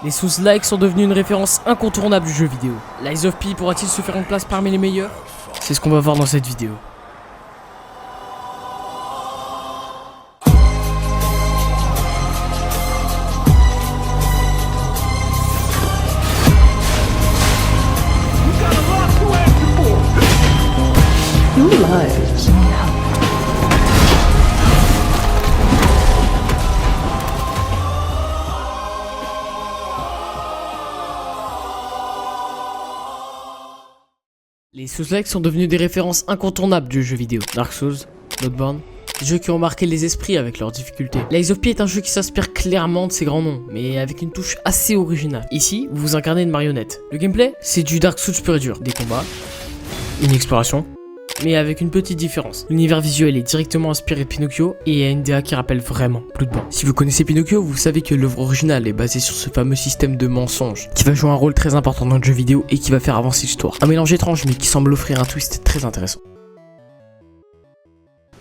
Les Souls-like sont devenus une référence incontournable du jeu vidéo. Lies of P pourra-t-il se faire une place parmi les meilleurs? C'est ce qu'on va voir dans cette vidéo. Les Souls-like sont devenus des références incontournables du jeu vidéo. Dark Souls, Bloodborne, des jeux qui ont marqué les esprits avec leurs difficultés. Lies of P est un jeu qui s'inspire clairement de ces grands noms, mais avec une touche assez originale. Ici, vous incarnez une marionnette. Le gameplay, c'est du Dark Souls pur et dur. Des combats, une exploration, mais avec une petite différence. L'univers visuel est directement inspiré de Pinocchio et il y a une DA qui rappelle vraiment Bloodborne. Si vous connaissez Pinocchio, vous savez que l'œuvre originale est basée sur ce fameux système de mensonges qui va jouer un rôle très important dans le jeu vidéo et qui va faire avancer l'histoire. Un mélange étrange mais qui semble offrir un twist très intéressant.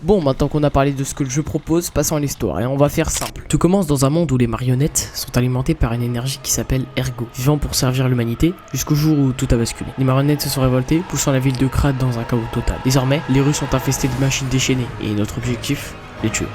Bon, maintenant qu'on a parlé de ce que le jeu propose, passons à l'histoire et on va faire simple. Tout commence dans un monde où les marionnettes sont alimentées par une énergie qui s'appelle Ergo, vivant pour servir l'humanité jusqu'au jour où tout a basculé. Les marionnettes se sont révoltées, poussant la ville de Krat dans un chaos total. Désormais, les rues sont infestées de machines déchaînées et notre objectif, les tuer.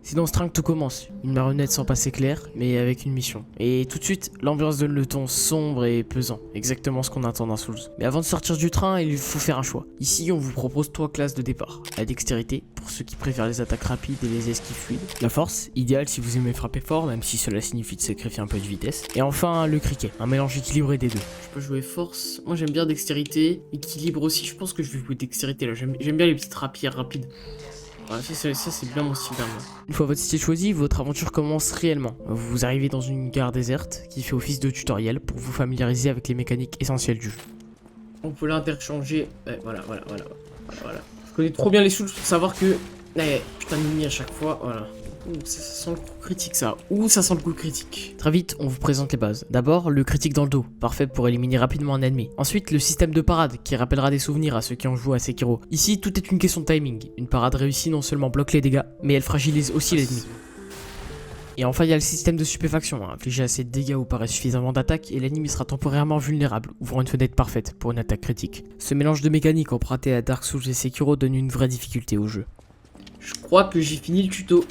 C'est dans Strength tout commence, une marionnette sans passé clair, mais avec une mission. Et tout de suite, l'ambiance donne le ton sombre et pesant, exactement ce qu'on attend d'un Souls. Mais avant de sortir du train, il faut faire un choix. Ici, on vous propose 3 classes de départ. La dextérité, pour ceux qui préfèrent les attaques rapides et les esquives fluides. La force, idéale si vous aimez frapper fort, même si cela signifie de sacrifier un peu de vitesse. Et enfin, le criquet, un mélange équilibré des deux. Je peux jouer force, moi j'aime bien dextérité, équilibre aussi, je pense que je vais jouer dextérité là, j'aime bien les petites rapières rapides. Voilà, ça c'est bien mon style d'arme. Une fois votre style choisi, votre aventure commence réellement. Vous arrivez dans une gare déserte qui fait office de tutoriel pour vous familiariser avec les mécaniques essentielles du jeu. On peut l'interchanger. Voilà. Je connais trop bien les Souls pour savoir que. Putain d'ennemi à chaque fois, voilà. Ouh, ça sent le coup critique ça. Ça sent le coup critique. Très vite, on vous présente les bases. D'abord, le critique dans le dos, parfait pour éliminer rapidement un ennemi. Ensuite, le système de parade, qui rappellera des souvenirs à ceux qui ont joué à Sekiro. Ici, tout est une question de timing. Une parade réussie non seulement bloque les dégâts, mais elle fragilise aussi l'ennemi. Et enfin, il y a le système de stupéfaction. Infliger assez de dégâts ou paraît suffisamment d'attaque, et l'ennemi sera temporairement vulnérable, ouvrant une fenêtre parfaite pour une attaque critique. Ce mélange de mécaniques emprunté à Dark Souls et Sekiro donne une vraie difficulté au jeu. Je crois que j'ai fini le tuto.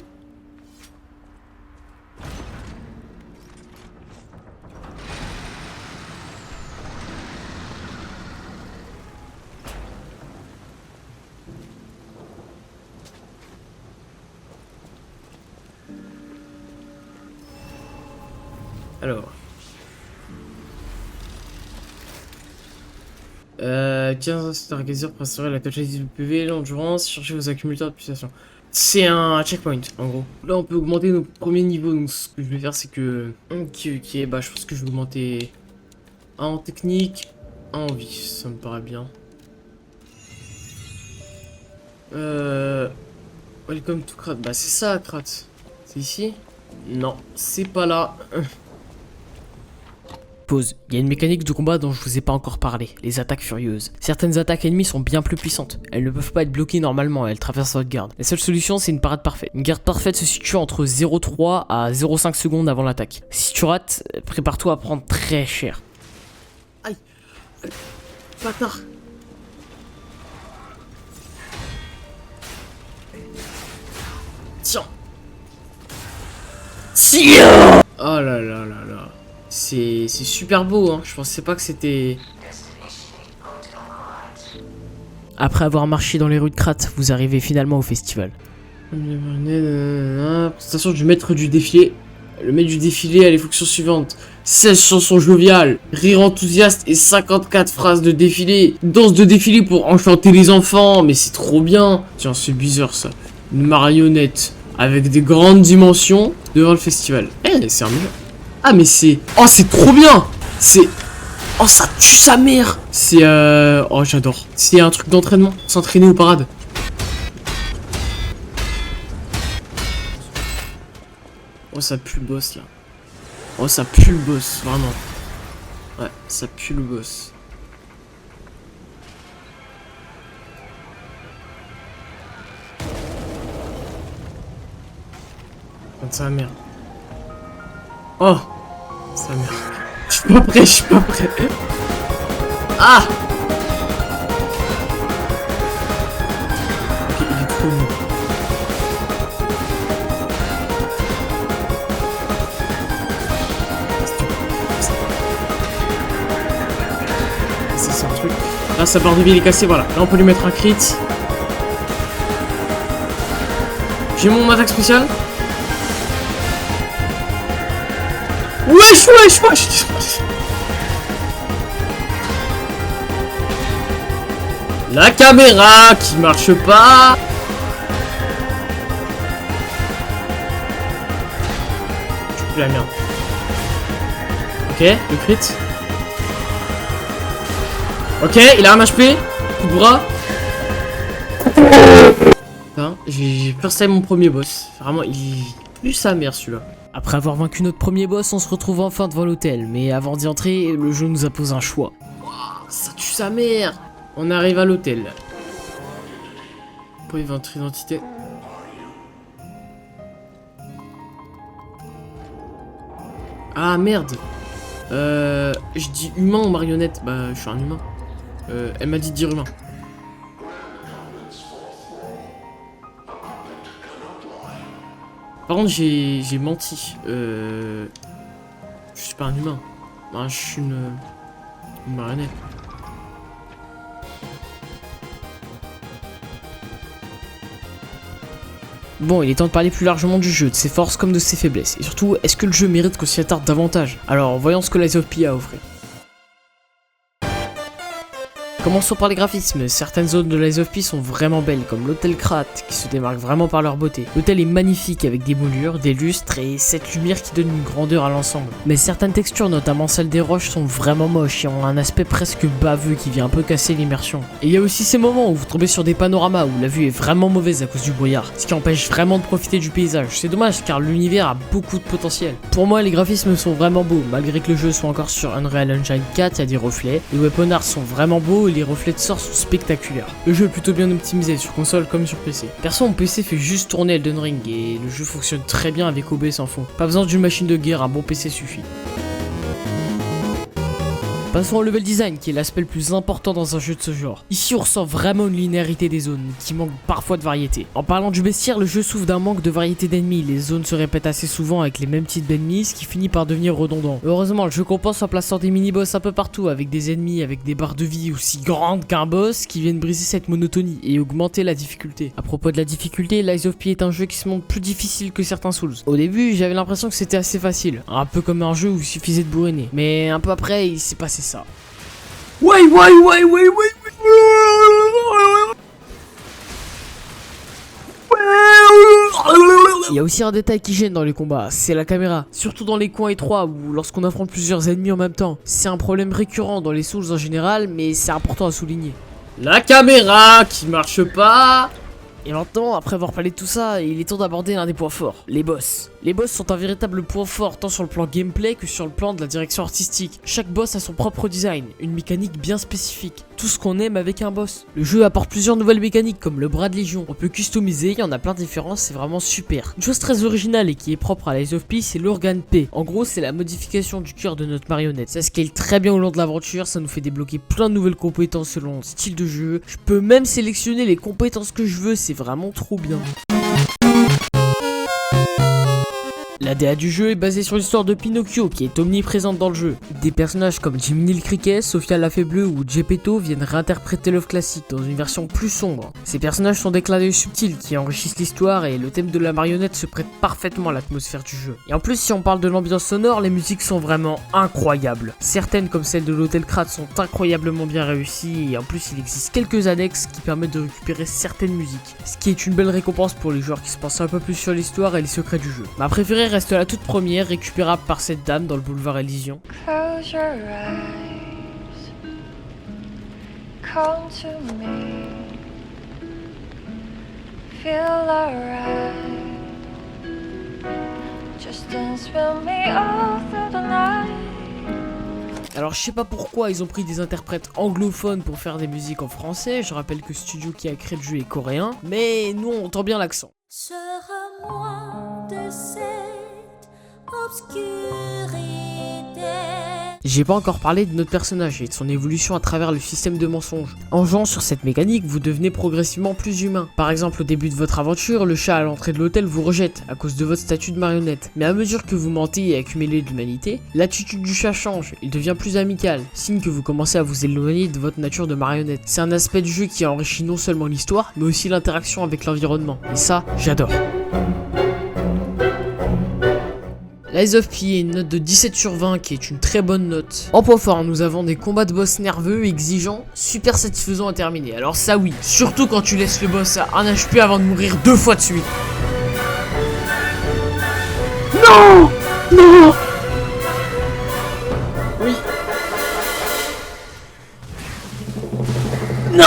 Alors. 15 Stargazer pour assurer la capacité du PV, l'endurance, chercher vos accumulateurs de pulsation. C'est un checkpoint en gros. Là on peut augmenter nos premiers niveaux, donc ce que je vais faire c'est que... Ok, je pense que je vais augmenter un en technique, un en vie, ça me paraît bien. Welcome to Krat, c'est ça Krat. C'est ici? Non, c'est pas là. Pause. Il y a une mécanique de combat dont je vous ai pas encore parlé, les attaques furieuses. Certaines attaques ennemies sont bien plus puissantes. Elles ne peuvent pas être bloquées normalement, elles traversent votre garde. La seule solution c'est une parade parfaite. Une garde parfaite se situe entre 0,3 à 0,5 secondes avant l'attaque. Si tu rates, prépare-toi à prendre très cher. Aïe. Bâtard. Tiens. Tiens. Oh là là là là. C'est super beau, hein. Je pensais pas que c'était... Après avoir marché dans les rues de Krat, vous arrivez finalement au festival. Prestation du maître du défilé. Le maître du défilé a les fonctions suivantes. 16 chansons joviales, rire enthousiaste et 54 phrases de défilé. Danse de défilé pour enchanter les enfants, mais c'est trop bien. Tiens, c'est bizarre ça. Une marionnette avec des grandes dimensions devant le festival. Eh, c'est un mur. Ah, mais c'est... Oh, c'est trop bien. C'est... Oh, ça tue sa mère. C'est Oh, j'adore. C'est un truc d'entraînement. S'entraîner aux parades. Oh, ça pue le boss, là. Oh, ça pue le boss, vraiment. Ouais, ça pue le boss. Sa mère. Oh, sa mère. Je suis pas prêt, je suis pas prêt. Ah! Ok, il est trop long. Ça, c'est un truc. Là, sa barre de vie, il est cassée, voilà. Là, on peut lui mettre un crit. J'ai mon attaque spéciale. Wesh, wesh, wesh. La caméra qui marche pas. Je coupe la merde. Ok, le crit. Ok, il a un HP. Coup de bras. Hein, j'ai percé mon premier boss. Vraiment, il pue sa mère celui-là. Après avoir vaincu notre premier boss, on se retrouve enfin devant l'hôtel. Mais avant d'y entrer, le jeu nous a posé un choix. Wow, ça tue sa mère. On arrive à l'hôtel. Pour votre identité. Ah merde. Je dis humain ou marionnette. Bah, je suis un humain. Elle m'a dit de dire humain. Par contre, j'ai menti. Je suis pas un humain. Ben, je suis une marionnette. Bon, il est temps de parler plus largement du jeu, de ses forces comme de ses faiblesses. Et surtout, est-ce que le jeu mérite qu'on s'y attarde davantage? Alors, voyons ce que Lies of P a à offrir. Commençons par les graphismes. Certaines zones de Lies of P sont vraiment belles, comme l'hôtel Krat, qui se démarque vraiment par leur beauté. L'hôtel est magnifique avec des moulures, des lustres et cette lumière qui donne une grandeur à l'ensemble. Mais certaines textures, notamment celles des roches, sont vraiment moches et ont un aspect presque baveux qui vient un peu casser l'immersion. Et il y a aussi ces moments où vous tombez sur des panoramas où la vue est vraiment mauvaise à cause du brouillard, ce qui empêche vraiment de profiter du paysage. C'est dommage car l'univers a beaucoup de potentiel. Pour moi, les graphismes sont vraiment beaux, malgré que le jeu soit encore sur Unreal Engine 4, il y a des reflets. Les weapon arts sont vraiment beaux et les reflets de sort sont spectaculaires. Le jeu est plutôt bien optimisé sur console comme sur PC. Perso, mon PC fait juste tourner Elden Ring et le jeu fonctionne très bien avec OBS en fond. Pas besoin d'une machine de guerre, un bon PC suffit. Passons au level design qui est l'aspect le plus important dans un jeu de ce genre. Ici on ressent vraiment une linéarité des zones qui manque parfois de variété. En parlant du bestiaire, le jeu souffre d'un manque de variété d'ennemis. Les zones se répètent assez souvent avec les mêmes types d'ennemis, ce qui finit par devenir redondant. Heureusement, le jeu compense en plaçant des mini-boss un peu partout avec des ennemis avec des barres de vie aussi grandes qu'un boss qui viennent briser cette monotonie et augmenter la difficulté. À propos de la difficulté, Lies of P est un jeu qui se montre plus difficile que certains Souls. Au début, j'avais l'impression que c'était assez facile, un peu comme un jeu où il suffisait de bourriner. Mais un peu après, il s'est passé ça. Ouais. Il y a aussi un détail qui gêne dans les combats, c'est la caméra. Surtout dans les coins étroits ou lorsqu'on affronte plusieurs ennemis en même temps. C'est un problème récurrent dans les Souls en général, mais c'est important à souligner. La caméra qui marche pas. Et maintenant, après avoir parlé de tout ça, il est temps d'aborder l'un des points forts, les boss. Les boss sont un véritable point fort tant sur le plan gameplay que sur le plan de la direction artistique. Chaque boss a son propre design, une mécanique bien spécifique. Tout ce qu'on aime avec un boss. Le jeu apporte plusieurs nouvelles mécaniques comme le bras de légion. On peut customiser, il y en a plein de différences, c'est vraiment super. Une chose très originale et qui est propre à Lies of P, c'est l'organe P. En gros, c'est la modification du cœur de notre marionnette. Ça scale très bien au long de l'aventure, ça nous fait débloquer plein de nouvelles compétences selon le style de jeu. Je peux même sélectionner les compétences que je veux, c'est vraiment trop bien. La La DA du jeu est basée sur l'histoire de Pinocchio qui est omniprésente dans le jeu. Des personnages comme Jiminy le Cricket, Sophia la Fée Bleue ou Geppetto viennent réinterpréter l'œuvre classique dans une version plus sombre. Ces personnages sont des clins d'œil subtils qui enrichissent l'histoire et le thème de la marionnette se prête parfaitement à l'atmosphère du jeu. Et en plus, si on parle de l'ambiance sonore, les musiques sont vraiment incroyables. Certaines comme celle de l'Hôtel Krat sont incroyablement bien réussies et en plus il existe quelques annexes qui permettent de récupérer certaines musiques. Ce qui est une belle récompense pour les joueurs qui se pensent un peu plus sur l'histoire et les secrets du jeu. Ma préférée reste la toute première, récupérable par cette dame dans le boulevard Elysion. Close your eyes, come to me, feel alright, just dance with me all through the night. Alors je sais pas pourquoi ils ont pris des interprètes anglophones pour faire des musiques en français, je rappelle que le studio qui a créé le jeu est coréen, mais nous on entend bien l'accent. Sors-moi de cette obscurité. J'ai pas encore parlé de notre personnage et de son évolution à travers le système de mensonges. En jouant sur cette mécanique, vous devenez progressivement plus humain. Par exemple, au début de votre aventure, le chat à l'entrée de l'hôtel vous rejette à cause de votre statut de marionnette. Mais à mesure que vous mentez et accumulez de l'humanité, l'attitude du chat change, il devient plus amical, signe que vous commencez à vous éloigner de votre nature de marionnette. C'est un aspect du jeu qui enrichit non seulement l'histoire, mais aussi l'interaction avec l'environnement. Et ça, j'adore. Lies of P est une note de 17 sur 20 qui est une très bonne note. En point fort, nous avons des combats de boss nerveux, exigeants, super satisfaisants à terminer. Alors ça oui, surtout quand tu laisses le boss à 1 HP avant de mourir 2 fois de suite. Non! Non! Oui. Non!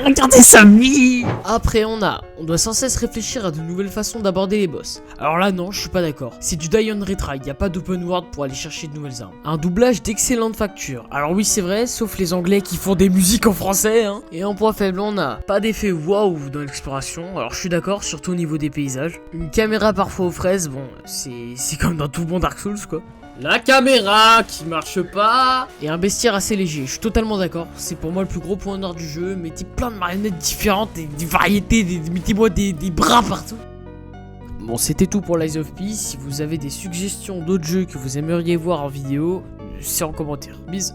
Regardez sa vie! Après on doit sans cesse réfléchir à de nouvelles façons d'aborder les boss. Alors là non, je suis pas d'accord. C'est du die on retry, y a pas d'open world pour aller chercher de nouvelles armes. Un doublage d'excellente facture. Alors oui c'est vrai, sauf les anglais qui font des musiques en français hein. Et en point faible on a pas d'effet waouh dans l'exploration. Alors je suis d'accord, surtout au niveau des paysages. Une caméra parfois aux fraises, bon c'est comme dans tout bon Dark Souls quoi. La caméra qui marche pas. Et un bestiaire assez léger, je suis totalement d'accord. C'est pour moi le plus gros point noir du jeu. Mettez plein de marionnettes différentes, des variétés, mettez-moi des bras partout. Bon c'était tout pour Lies of P. Si vous avez des suggestions d'autres jeux que vous aimeriez voir en vidéo, c'est en commentaire. Bisous.